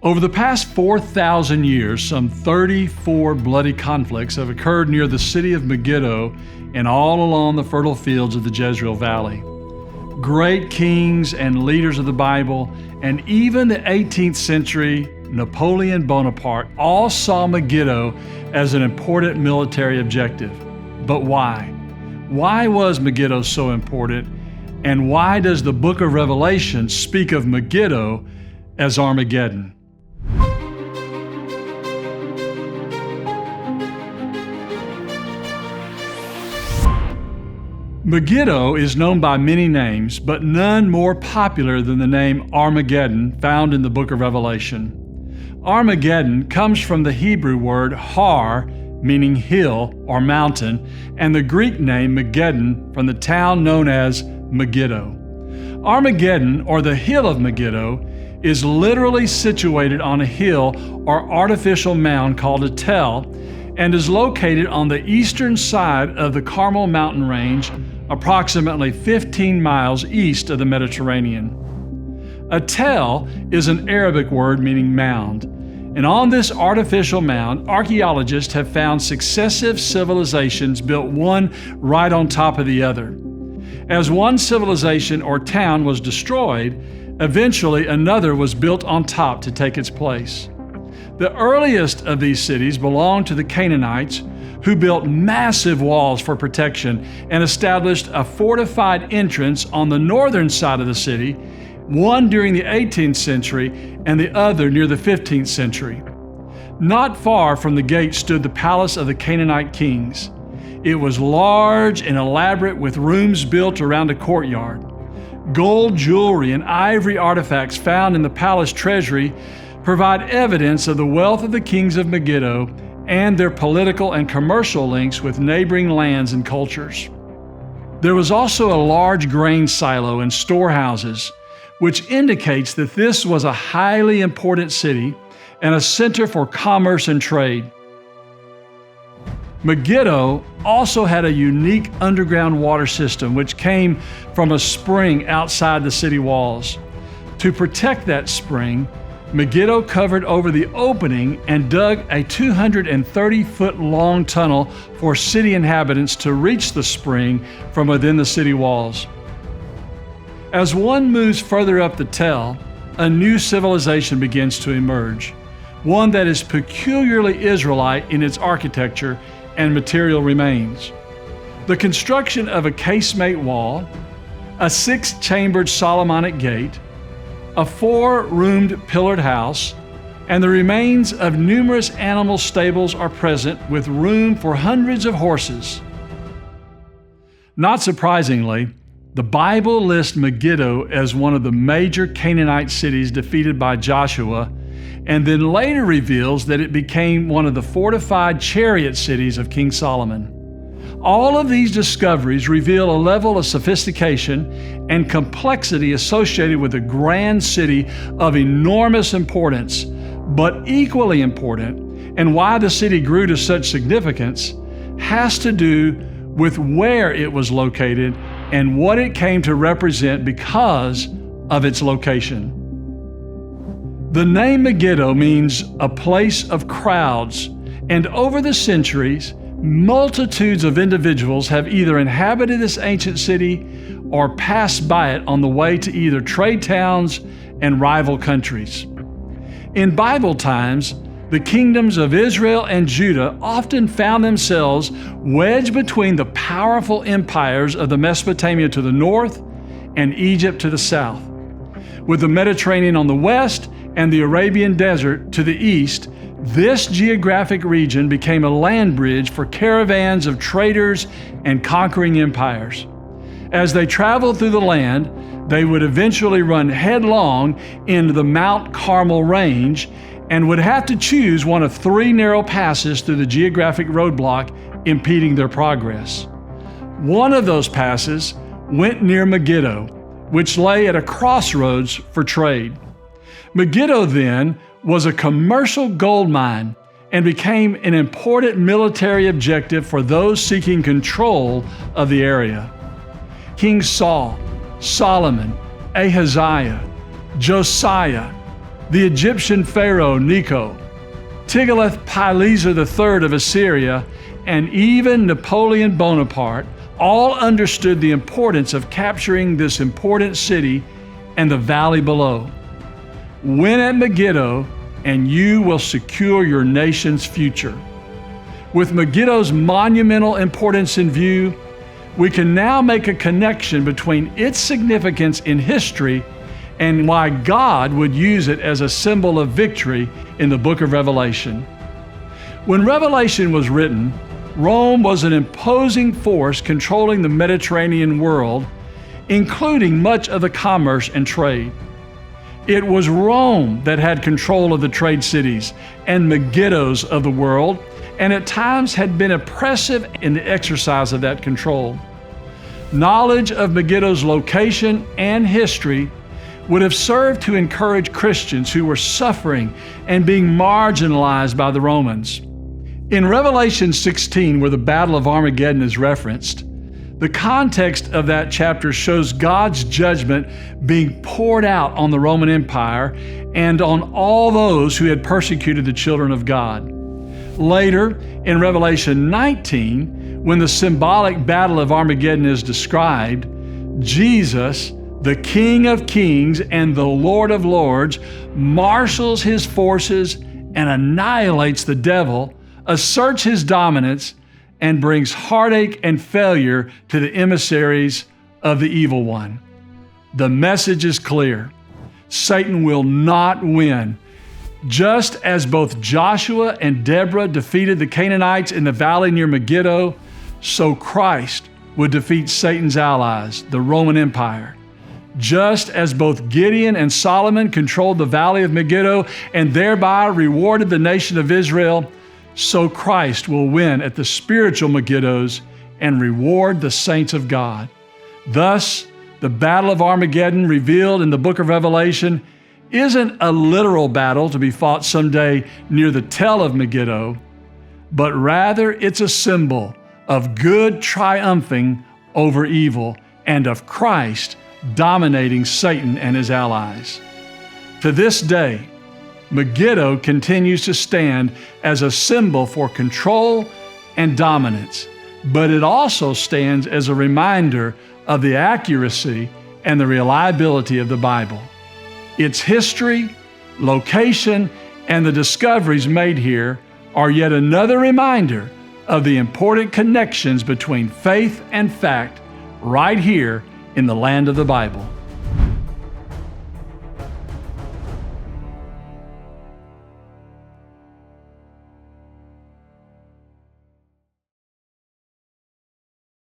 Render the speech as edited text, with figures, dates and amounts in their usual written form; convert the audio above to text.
Over the past 4,000 years, some 34 bloody conflicts have occurred near the city of Megiddo and all along the fertile fields of the Jezreel Valley. Great kings and leaders of the Bible, and even the 18th century Napoleon Bonaparte, all saw Megiddo as an important military objective. But why? Why was Megiddo so important? And why does the book of Revelation speak of Megiddo as Armageddon? Megiddo is known by many names, but none more popular than the name Armageddon found in the book of Revelation. Armageddon comes from the Hebrew word har, meaning hill or mountain, and the Greek name Megiddon from the town known as Megiddo. Armageddon, or the hill of Megiddo, is literally situated on a hill or artificial mound called a tell, and is located on the eastern side of the Carmel mountain range, approximately 15 miles east of the Mediterranean. A tell is an Arabic word meaning mound, and on this artificial mound, archaeologists have found successive civilizations built one right on top of the other. As one civilization or town was destroyed, eventually another was built on top to take its place. The earliest of these cities belonged to the Canaanites, who built massive walls for protection and established a fortified entrance on the northern side of the city, one during the 18th century and the other near the 15th century. Not far from the gate stood the palace of the Canaanite kings. It was large and elaborate with rooms built around a courtyard. Gold jewelry and ivory artifacts found in the palace treasury provide evidence of the wealth of the kings of Megiddo and their political and commercial links with neighboring lands and cultures. There was also a large grain silo and storehouses, which indicates that this was a highly important city and a center for commerce and trade. Megiddo also had a unique underground water system which came from a spring outside the city walls. To protect that spring, Megiddo covered over the opening and dug a 230-foot long tunnel for city inhabitants to reach the spring from within the city walls. As one moves further up the tell, a new civilization begins to emerge, one that is peculiarly Israelite in its architecture and material remains. The construction of a casemate wall, a 6-chambered Solomonic gate, a 4-roomed pillared house, and the remains of numerous animal stables are present with room for hundreds of horses. Not surprisingly, the Bible lists Megiddo as one of the major Canaanite cities defeated by Joshua, and then later reveals that it became one of the fortified chariot cities of King Solomon. All of these discoveries reveal a level of sophistication and complexity associated with a grand city of enormous importance, but equally important, and why the city grew to such significance, has to do with where it was located and what it came to represent because of its location. The name Megiddo means a place of crowds, and over the centuries, multitudes of individuals have either inhabited this ancient city or passed by it on the way to either trade towns and rival countries. In Bible times, the kingdoms of Israel and Judah often found themselves wedged between the powerful empires of the Mesopotamia to the north and Egypt to the south. With the Mediterranean on the west and the Arabian desert to the east, this geographic region became a land bridge for caravans of traders and conquering empires. As they traveled through the land, they would eventually run headlong into the Mount Carmel range and would have to choose one of 3 narrow passes through the geographic roadblock impeding their progress. One of those passes went near Megiddo, which lay at a crossroads for trade. Megiddo then was a commercial gold mine and became an important military objective for those seeking control of the area. King Saul, Solomon, Ahaziah, Josiah, the Egyptian Pharaoh Necho, Tiglath-Pileser III of Assyria, and even Napoleon Bonaparte all understood the importance of capturing this important city and the valley below. Win at Megiddo, and you will secure your nation's future. With Megiddo's monumental importance in view, we can now make a connection between its significance in history and why God would use it as a symbol of victory in the book of Revelation. When Revelation was written, Rome was an imposing force controlling the Mediterranean world, including much of the commerce and trade. It was Rome that had control of the trade cities and Megiddos of the world, and at times had been oppressive in the exercise of that control. Knowledge of Megiddo's location and history would have served to encourage Christians who were suffering and being marginalized by the Romans. In Revelation 16, where the Battle of Armageddon is referenced, the context of that chapter shows God's judgment being poured out on the Roman Empire and on all those who had persecuted the children of God. Later, in Revelation 19, when the symbolic Battle of Armageddon is described, Jesus, the King of Kings and the Lord of Lords, marshals his forces and annihilates the devil, asserts his dominance, and brings heartache and failure to the emissaries of the evil one. The message is clear. Satan will not win. Just as both Joshua and Deborah defeated the Canaanites in the valley near Megiddo, so Christ would defeat Satan's allies, the Roman Empire. Just as both Gideon and Solomon controlled the valley of Megiddo and thereby rewarded the nation of Israel, so Christ will win at the spiritual Megiddos and reward the saints of God. Thus, the Battle of Armageddon revealed in the book of Revelation isn't a literal battle to be fought someday near the tell of Megiddo, but rather it's a symbol of good triumphing over evil and of Christ dominating Satan and his allies. To this day, Megiddo continues to stand as a symbol for control and dominance, but it also stands as a reminder of the accuracy and the reliability of the Bible. Its history, location, and the discoveries made here are yet another reminder of the important connections between faith and fact right here in the land of the Bible.